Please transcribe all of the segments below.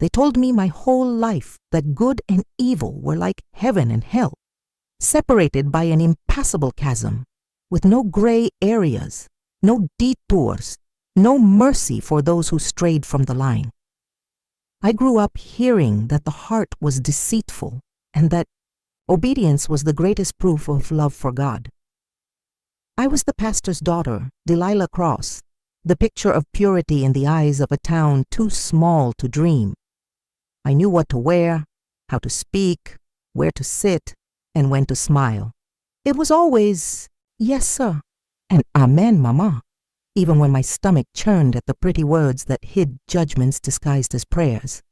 They told me my whole life that good and evil were like heaven and hell, separated by an impassable chasm, with no gray areas, no detours, no mercy for those who strayed from the line. I grew up hearing that the heart was deceitful and that obedience was the greatest proof of love for God. I was the pastor's daughter, Delilah Cross, the picture of purity in the eyes of a town too small to dream. I knew what to wear, how to speak, where to sit, and when to smile. It was always, "Yes, sir," and "Amen, Mama," even when my stomach churned at the pretty words that hid judgments disguised as prayers.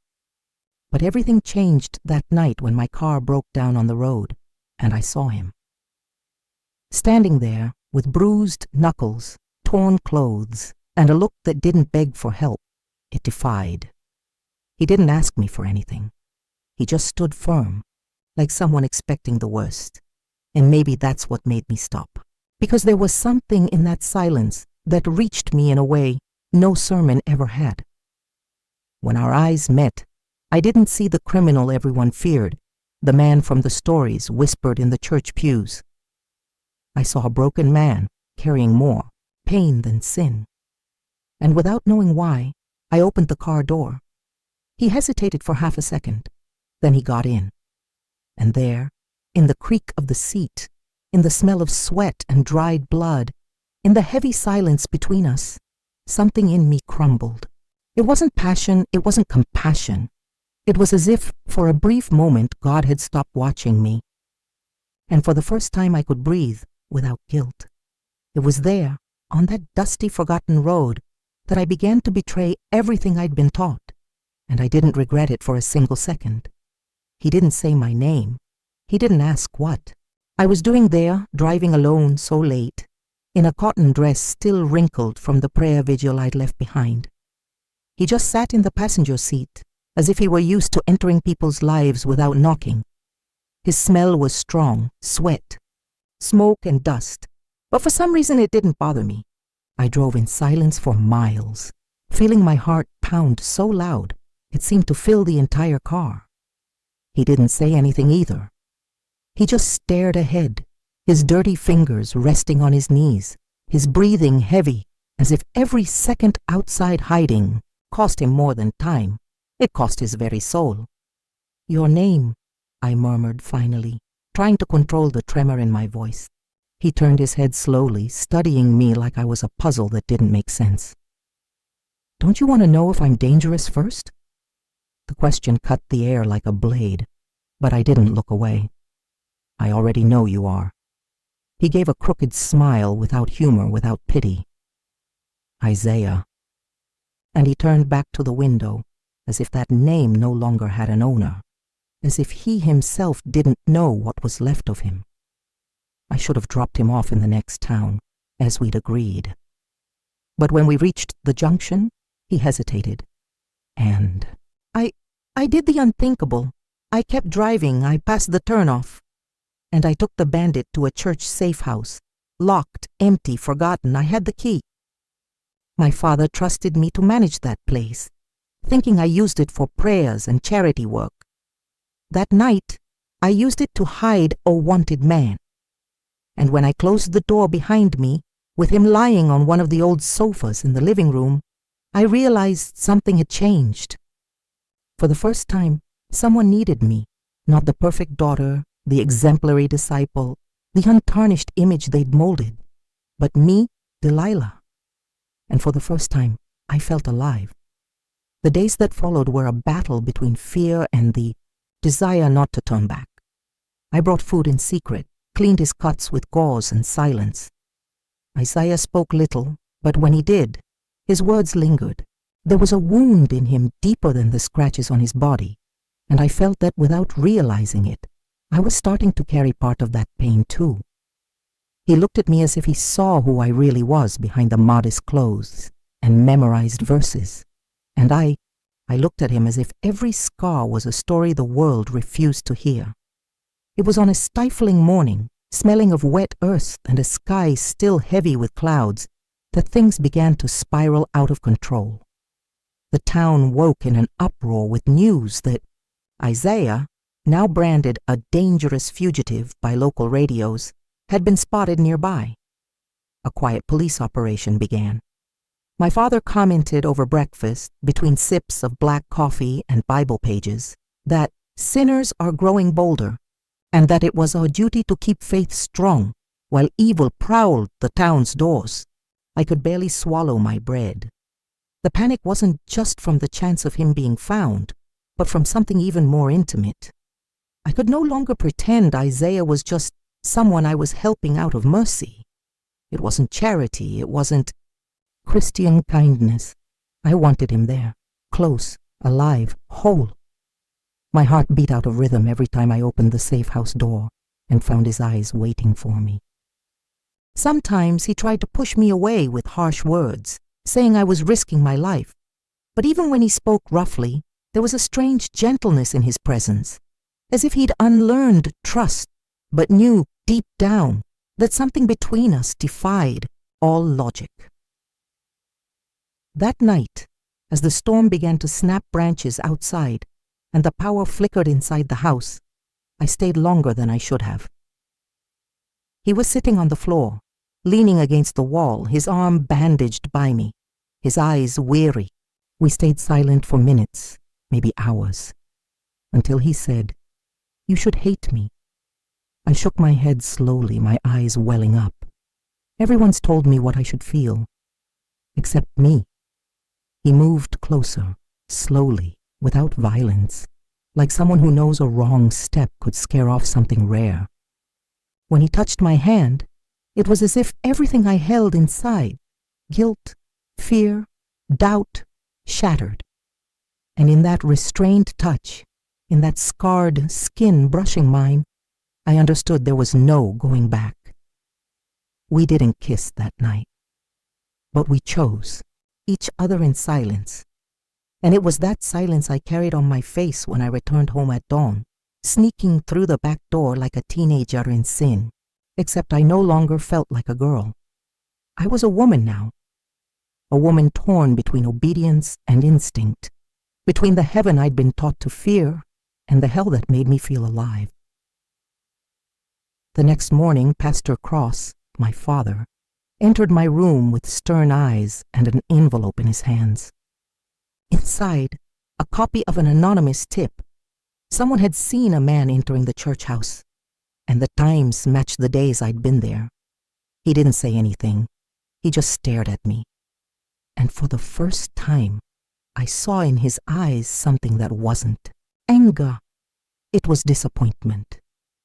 But everything changed that night when my car broke down on the road, and I saw him. Standing there, with bruised knuckles, torn clothes, and a look that didn't beg for help, it defied. He didn't ask me for anything. He just stood firm, like someone expecting the worst. And maybe that's what made me stop. Because there was something in that silence that reached me in a way no sermon ever had. When our eyes met, I didn't see the criminal everyone feared, the man from the stories whispered in the church pews. I saw a broken man carrying more pain than sin. And without knowing why, I opened the car door. He hesitated for half a second. Then he got in. And there, in the creak of the seat, in the smell of sweat and dried blood, in the heavy silence between us, something in me crumbled. It wasn't passion, it wasn't compassion. It was as if, for a brief moment, God had stopped watching me. And for the first time I could breathe without guilt. It was there, on that dusty, forgotten road, that I began to betray everything I'd been taught. And I didn't regret it for a single second. He didn't say my name. He didn't ask what I was doing there, driving alone so late, in a cotton dress still wrinkled from the prayer vigil I'd left behind. He just sat in the passenger seat, as if he were used to entering people's lives without knocking. His smell was strong, sweat, smoke and dust, but for some reason it didn't bother me. I drove in silence for miles, feeling my heart pound so loud it seemed to fill the entire car. He didn't say anything either. He just stared ahead, his dirty fingers resting on his knees, his breathing heavy, as if every second outside hiding cost him more than time. It cost his very soul. "Your name," I murmured finally, trying to control the tremor in my voice. He turned his head slowly, studying me like I was a puzzle that didn't make sense. "Don't you want to know if I'm dangerous first?" The question cut the air like a blade, but I didn't look away. "I already know you are." He gave a crooked smile without humor, without pity. "Isaiah." And he turned back to the window, as if that name no longer had an owner, as if he himself didn't know what was left of him. I should have dropped him off in the next town, as we'd agreed. But when we reached the junction, he hesitated. And I did the unthinkable. I kept driving. I passed the turnoff. And I took the Bandit to a church safe house. Locked, empty, forgotten. I had the key. My father trusted me to manage that place, thinking I used it for prayers and charity work. That night, I used it to hide a wanted man. And when I closed the door behind me, with him lying on one of the old sofas in the living room, I realized something had changed. For the first time, someone needed me, not the perfect daughter, the exemplary disciple, the untarnished image they'd molded, but me, Delilah. And for the first time, I felt alive. The days that followed were a battle between fear and the desire not to turn back. I brought food in secret, cleaned his cuts with gauze and silence. Isaiah spoke little, but when he did, his words lingered. There was a wound in him deeper than the scratches on his body, and I felt that without realizing it, I was starting to carry part of that pain too. He looked at me as if he saw who I really was behind the modest clothes and memorized verses, and I looked at him as if every scar was a story the world refused to hear. It was on a stifling morning, smelling of wet earth and a sky still heavy with clouds, that things began to spiral out of control. The town woke in an uproar with news that Isaiah, now branded a dangerous fugitive by local radios, had been spotted nearby. A quiet police operation began. My father commented over breakfast, between sips of black coffee and Bible pages, that sinners are growing bolder, and that it was our duty to keep faith strong while evil prowled the town's doors. I could barely swallow my bread. The panic wasn't just from the chance of him being found, but from something even more intimate. I could no longer pretend Isaiah was just someone I was helping out of mercy. It wasn't charity, it wasn't Christian kindness. I wanted him there, close, alive, whole. My heart beat out of rhythm every time I opened the safe house door and found his eyes waiting for me. Sometimes he tried to push me away with harsh words, saying I was risking my life. But even when he spoke roughly, there was a strange gentleness in his presence, as if he'd unlearned trust, but knew deep down that something between us defied all logic. That night, as the storm began to snap branches outside and the power flickered inside the house, I stayed longer than I should have. He was sitting on the floor, leaning against the wall, his arm bandaged by me, his eyes weary. We stayed silent for minutes, maybe hours, until he said, "You should hate me." I shook my head slowly, my eyes welling up. Everyone's told me what I should feel, except me. He moved closer, slowly, without violence, like someone who knows a wrong step could scare off something rare. When he touched my hand, it was as if everything I held inside, guilt, fear, doubt, shattered. And in that restrained touch, in that scarred skin brushing mine, I understood there was no going back. We didn't kiss that night, but we chose, each other in silence. And it was that silence I carried on my face when I returned home at dawn, sneaking through the back door like a teenager in sin, except I no longer felt like a girl. I was a woman now, a woman torn between obedience and instinct, between the heaven I'd been taught to fear and the hell that made me feel alive. The next morning, Pastor Cross, my father, entered my room with stern eyes and an envelope in his hands. Inside, a copy of an anonymous tip. Someone had seen a man entering the church house, and the times matched the days I'd been there. He didn't say anything. He just stared at me. And for the first time, I saw in his eyes something that wasn't anger. It was disappointment.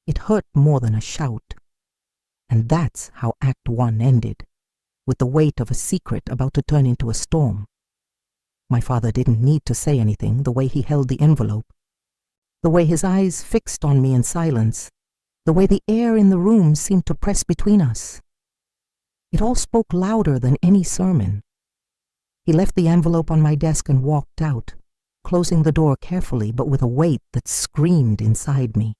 It hurt more than a shout. And that's how Act 1 ended, with the weight of a secret about to turn into a storm. My father didn't need to say anything, the way he held the envelope, the way his eyes fixed on me in silence, the way the air in the room seemed to press between us. It all spoke louder than any sermon. He left the envelope on my desk and walked out, closing the door carefully but with a weight that screamed inside me.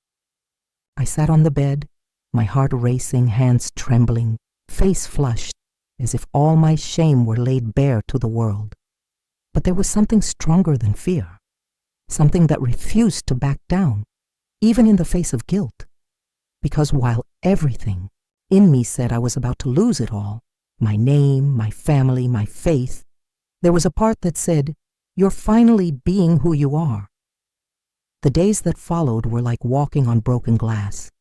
I sat on the bed, my heart racing, hands trembling, face flushed, as if all my shame were laid bare to the world. But there was something stronger than fear, something that refused to back down, even in the face of guilt. Because while everything in me said I was about to lose it all, my name, my family, my faith, there was a part that said, "You're finally being who you are." The days that followed were like walking on broken glass.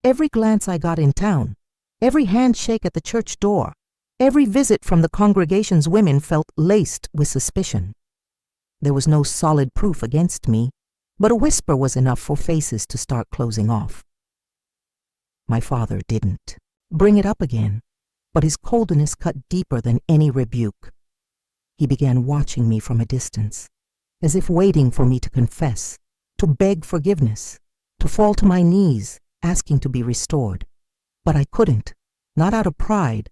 Every glance I got in town, every handshake at the church door, every visit from the congregation's women felt laced with suspicion. There was no solid proof against me, but a whisper was enough for faces to start closing off. My father didn't bring it up again, but his coldness cut deeper than any rebuke. He began watching me from a distance, as if waiting for me to confess, to beg forgiveness, to fall to my knees, asking to be restored. But I couldn't, not out of pride,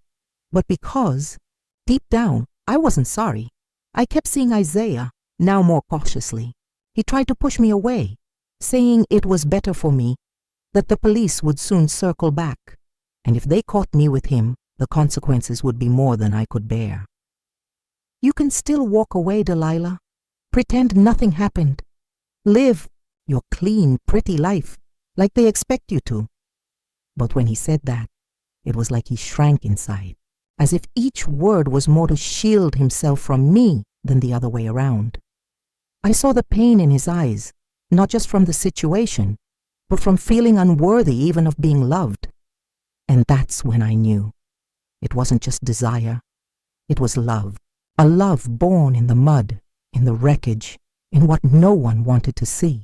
but because, deep down, I wasn't sorry. I kept seeing Isaiah, now more cautiously. He tried to push me away, saying it was better for me, that the police would soon circle back, and if they caught me with him, the consequences would be more than I could bear. "You can still walk away, Delilah," Pretend nothing happened. Live your clean, pretty life like they expect you to. But when he said that, it was like he shrank inside, as if each word was more to shield himself from me than the other way around. I saw the pain in his eyes, not just from the situation, but from feeling unworthy even of being loved. And that's when I knew. It wasn't just desire. It was love. A love born in the mud, in the wreckage, in what no one wanted to see.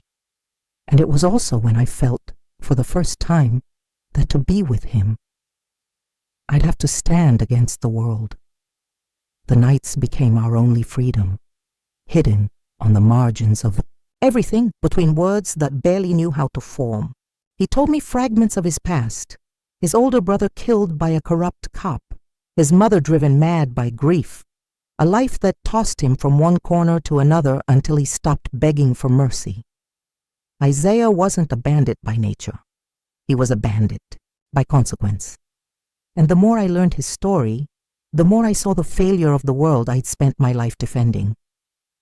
And it was also when I felt, for the first time, that to be with him, I'd have to stand against the world. The nights became our only freedom, hidden on the margins of everything between words that barely knew how to form. He told me fragments of his past, his older brother killed by a corrupt cop, his mother driven mad by grief, a life that tossed him from one corner to another until he stopped begging for mercy. Isaiah wasn't a bandit by nature. He was a bandit by consequence. And the more I learned his story, the more I saw the failure of the world I'd spent my life defending.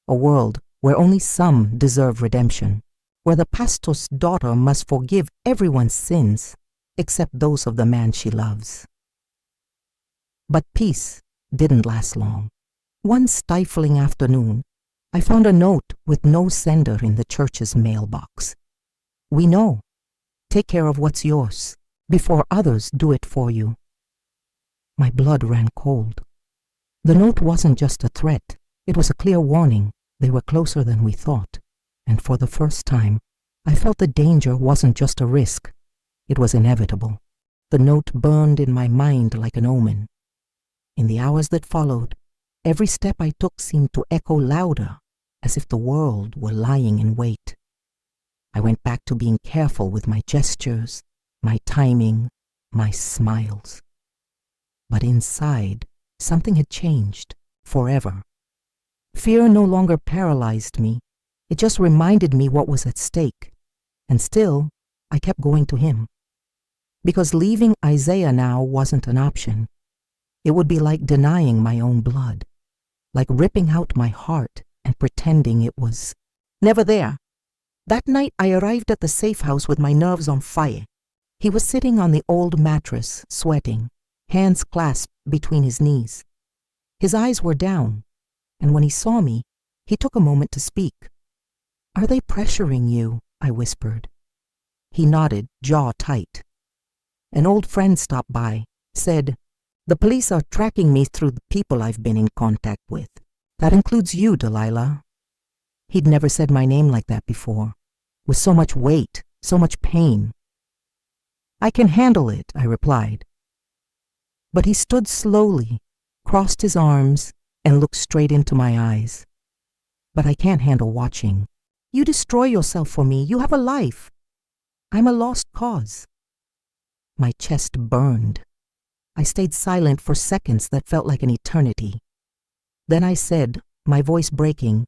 A world where only some deserve redemption, where the pastor's daughter must forgive everyone's sins except those of the man she loves. But peace didn't last long. One stifling afternoon, I found a note with no sender in the church's mailbox. We know. Take care of what's yours before others do it for you. My blood ran cold. The note wasn't just a threat. It was a clear warning. They were closer than we thought. And for the first time, I felt the danger wasn't just a risk. It was inevitable. The note burned in my mind like an omen. In the hours that followed, every step I took seemed to echo louder, as if the world were lying in wait. I went back to being careful with my gestures, my timing, my smiles. But inside, something had changed, forever. Fear no longer paralyzed me. It just reminded me what was at stake. And still, I kept going to him. Because leaving Isaiah now wasn't an option. It would be like denying my own blood, like ripping out my heart and pretending it was never there. That night I arrived at the safe house with my nerves on fire. He was sitting on the old mattress, sweating, hands clasped between his knees. His eyes were down, and when he saw me, he took a moment to speak. "Are they pressuring you?" I whispered. He nodded, jaw tight. An old friend stopped by, said, "The police are tracking me through the people I've been in contact with. That includes you, Delilah." He'd never said my name like that before, with so much weight, so much pain. "I can handle it," I replied. But he stood slowly, crossed his arms, and looked straight into my eyes. "But I can't handle watching. You destroy yourself for me. You have a life. I'm a lost cause." My chest burned. I stayed silent for seconds that felt like an eternity. Then I said, my voice breaking,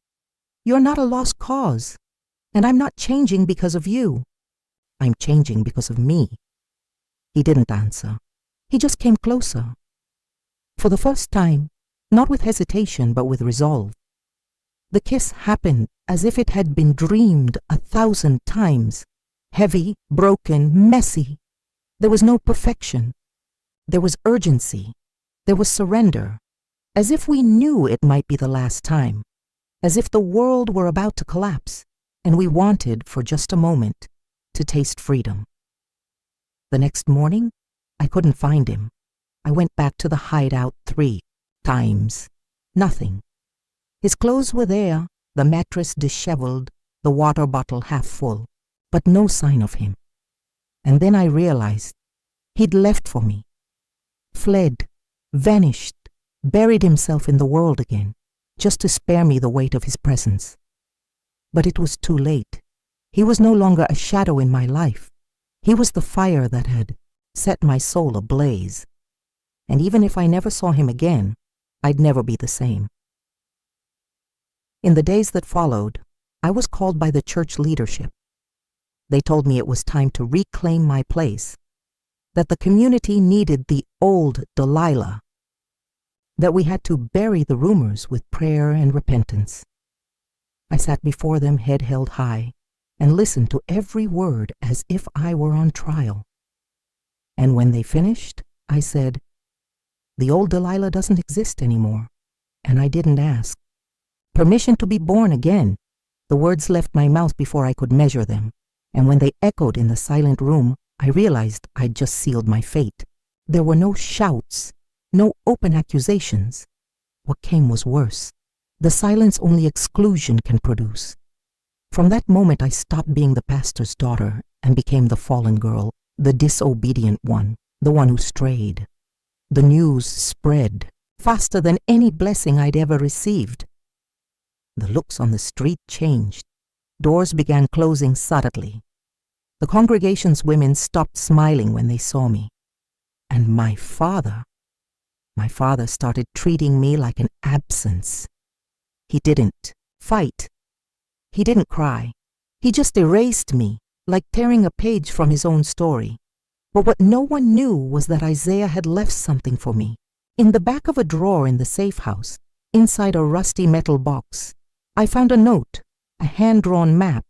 "You're not a lost cause, and I'm not changing because of you. I'm changing because of me." He didn't answer. He just came closer. For the first time, not with hesitation, but with resolve. The kiss happened as if it had been dreamed 1,000 times. Heavy, broken, messy. There was no perfection. There was urgency. There was surrender. As if we knew it might be the last time. As if the world were about to collapse, and we wanted, for just a moment, to taste freedom. The next morning, I couldn't find him. I went back to the hideout 3 times. Nothing. His clothes were there, the mattress disheveled, the water bottle half full, but no sign of him. And then I realized he'd left for me, fled, vanished, buried himself in the world again, just to spare me the weight of his presence. But it was too late. He was no longer a shadow in my life. He was the fire that had set my soul ablaze. And even if I never saw him again, I'd never be the same. In the days that followed, I was called by the church leadership. They told me it was time to reclaim my place, that the community needed the old Delilah, that we had to bury the rumors with prayer and repentance. I sat before them head held high and listened to every word as if I were on trial. And when they finished, I said, "The old Delilah doesn't exist anymore," and I didn't ask. Permission to be born again. The words left my mouth before I could measure them, and when they echoed in the silent room, I realized I'd just sealed my fate. There were no shouts, no open accusations. What came was worse. The silence only exclusion can produce. From that moment, I stopped being the pastor's daughter and became the fallen girl, the disobedient one, the one who strayed. The news spread faster than any blessing I'd ever received. The looks on the street changed. Doors began closing subtly. The congregation's women stopped smiling when they saw me. And my father started treating me like an absence. He didn't fight. He didn't cry. He just erased me, like tearing a page from his own story. But what no one knew was that Isaiah had left something for me. In the back of a drawer in the safe house, inside a rusty metal box, I found a note, a hand-drawn map,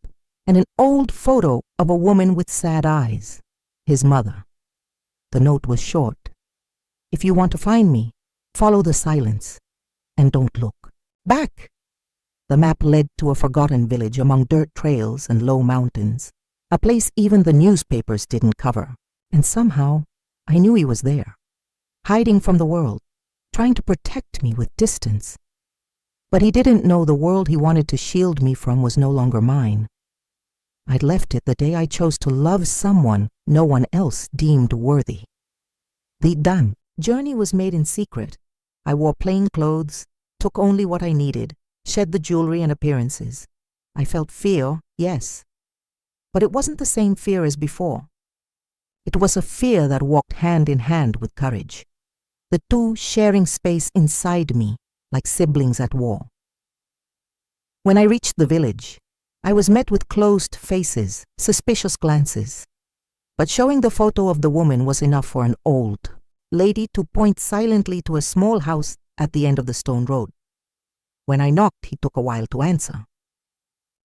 and an old photo of a woman with sad eyes, his mother. The note was short. "If you want to find me, follow the silence, and don't look back." The map led to a forgotten village among dirt trails and low mountains, a place even the newspapers didn't cover. And somehow, I knew he was there, hiding from the world, trying to protect me with distance. But he didn't know the world he wanted to shield me from was no longer mine. I'd left it the day I chose to love someone no one else deemed worthy. The journey was made in secret. I wore plain clothes, took only what I needed, shed the jewelry and appearances. I felt fear, yes, but it wasn't the same fear as before. It was a fear that walked hand in hand with courage, the two sharing space inside me like siblings at war. When I reached the village, I was met with closed faces, suspicious glances. But showing the photo of the woman was enough for an old lady to point silently to a small house at the end of the stone road. When I knocked, he took a while to answer.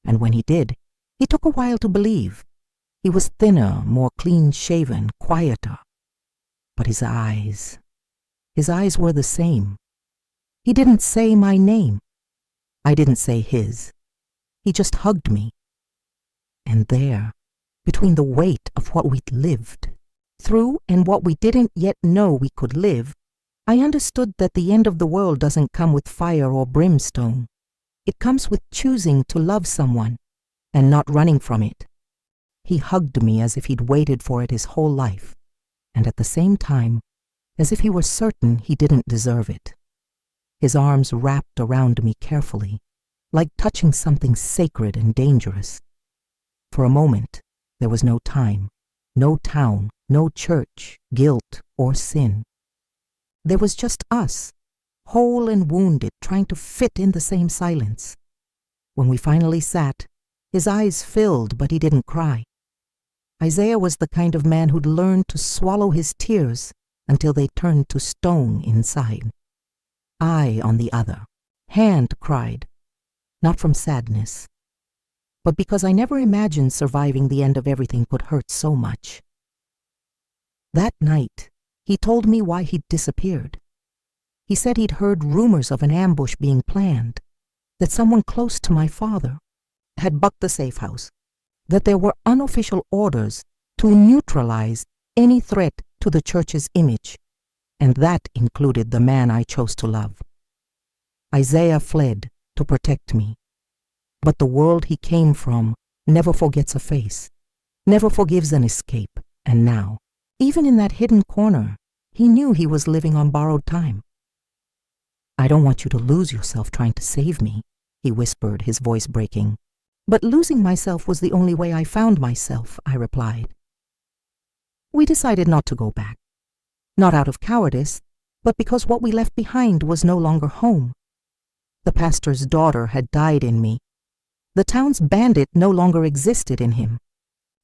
And when he did, he took a while to believe. He was thinner, more clean-shaven, quieter. But his eyes were the same. He didn't say my name. I didn't say his. He just hugged me. And there, between the weight of what we'd lived through and what we didn't yet know we could live, I understood that the end of the world doesn't come with fire or brimstone. It comes with choosing to love someone and not running from it. He hugged me as if he'd waited for it his whole life, and at the same time, as if he were certain he didn't deserve it. His arms wrapped around me carefully, like touching something sacred and dangerous. For a moment, there was no time, no town, no church, guilt, or sin. There was just us, whole and wounded, trying to fit in the same silence. When we finally sat, his eyes filled, but he didn't cry. Isaiah was the kind of man who'd learned to swallow his tears until they turned to stone inside. I, on the other hand, cried, not from sadness, but because I never imagined surviving the end of everything could hurt so much. That night, he told me why he'd disappeared. He said he'd heard rumors of an ambush being planned, that someone close to my father had bucked the safe house, that there were unofficial orders to neutralize any threat to the church's image, and that included the man I chose to love. Isaiah fled to protect me, but the world he came from never forgets a face, never forgives an escape, and now, even in that hidden corner, he knew he was living on borrowed time. "I don't want you to lose yourself trying to save me," he whispered, his voice breaking. "But losing myself was the only way I found myself," I replied. We decided not to go back, not out of cowardice, but because what we left behind was no longer home. The pastor's daughter had died in me. The town's bandit no longer existed in him.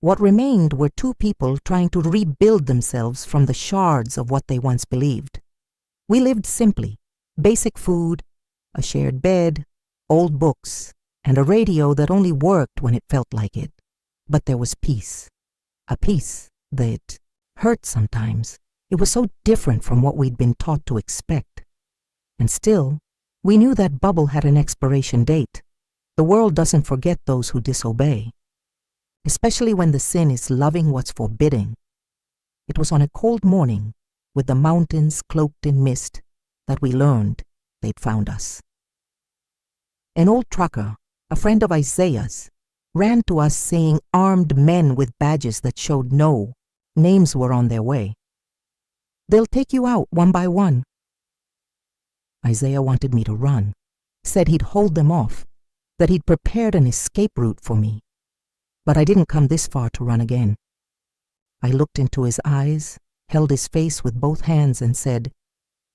What remained were two people trying to rebuild themselves from the shards of what they once believed. We lived simply, basic food, a shared bed, old books, and a radio that only worked when it felt like it. But there was peace. A peace that hurt sometimes. It was so different from what we'd been taught to expect. And still, we knew that bubble had an expiration date. The world doesn't forget those who disobey, especially when the sin is loving what's forbidden. It was on a cold morning, with the mountains cloaked in mist, that we learned they'd found us. An old trucker, a friend of Isaiah's, ran to us saying armed men with badges that showed no names were on their way. They'll take you out one by one. Isaiah wanted me to run, said he'd hold them off, that he'd prepared an escape route for me. But I didn't come this far to run again. I looked into his eyes, held his face with both hands and said,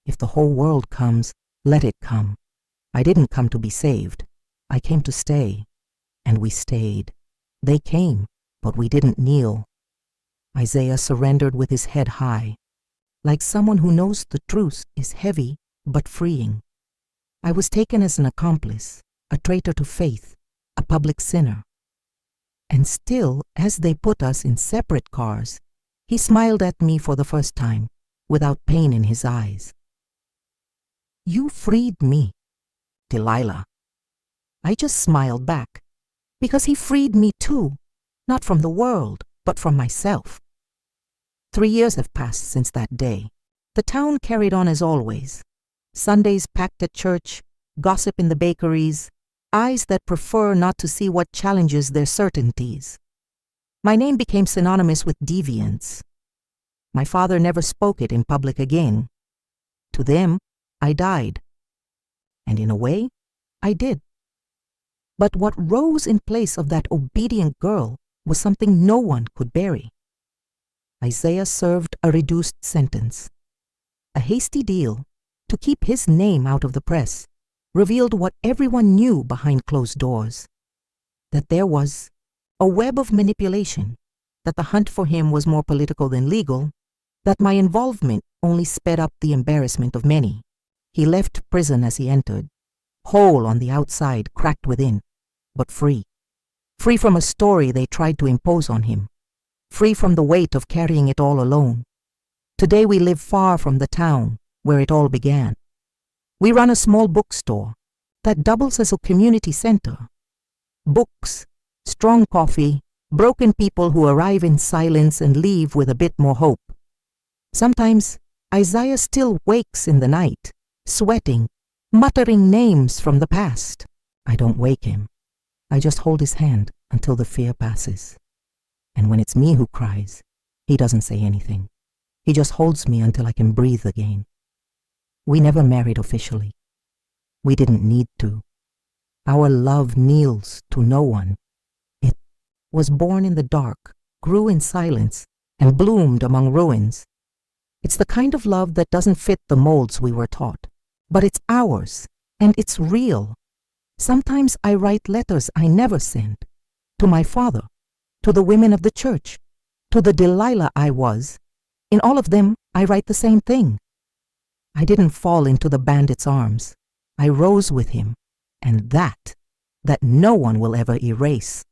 "If the whole world comes, let it come. I didn't come to be saved. I came to stay." And we stayed. They came, but we didn't kneel. Isaiah surrendered with his head high, like someone who knows the truth is heavy but freeing. I was taken as an accomplice, a traitor to faith, a public sinner. And still, as they put us in separate cars, he smiled at me for the first time, without pain in his eyes. "You freed me, Delilah." I just smiled back, because he freed me too, not from the world, but from myself. 3 years have passed since that day. The town carried on as always. Sundays packed at church, gossip in the bakeries, eyes that prefer not to see what challenges their certainties. My name became synonymous with deviance. My father never spoke it in public again. To them, I died. And in a way, I did. But what rose in place of that obedient girl was something no one could bury. Isaiah served a reduced sentence. A hasty deal to keep his name out of the press revealed what everyone knew behind closed doors, that there was a web of manipulation, that the hunt for him was more political than legal, that my involvement only sped up the embarrassment of many. He left prison as he entered, whole on the outside, cracked within, but free. Free from a story they tried to impose on him, free from the weight of carrying it all alone. Today we live far from the town where it all began. We run a small bookstore that doubles as a community center. Books, strong coffee, broken people who arrive in silence and leave with a bit more hope. Sometimes Isaiah still wakes in the night, sweating, muttering names from the past. I don't wake him. I just hold his hand until the fear passes. And when it's me who cries, he doesn't say anything. He just holds me until I can breathe again. We never married officially. We didn't need to. Our love kneels to no one. It was born in the dark, grew in silence, and bloomed among ruins. It's the kind of love that doesn't fit the molds we were taught, but it's ours, and it's real. Sometimes I write letters I never sent, to my father, to the women of the church, to the Delilah I was. In all of them, I write the same thing. I didn't fall into the bandit's arms. I rose with him, and that no one will ever erase.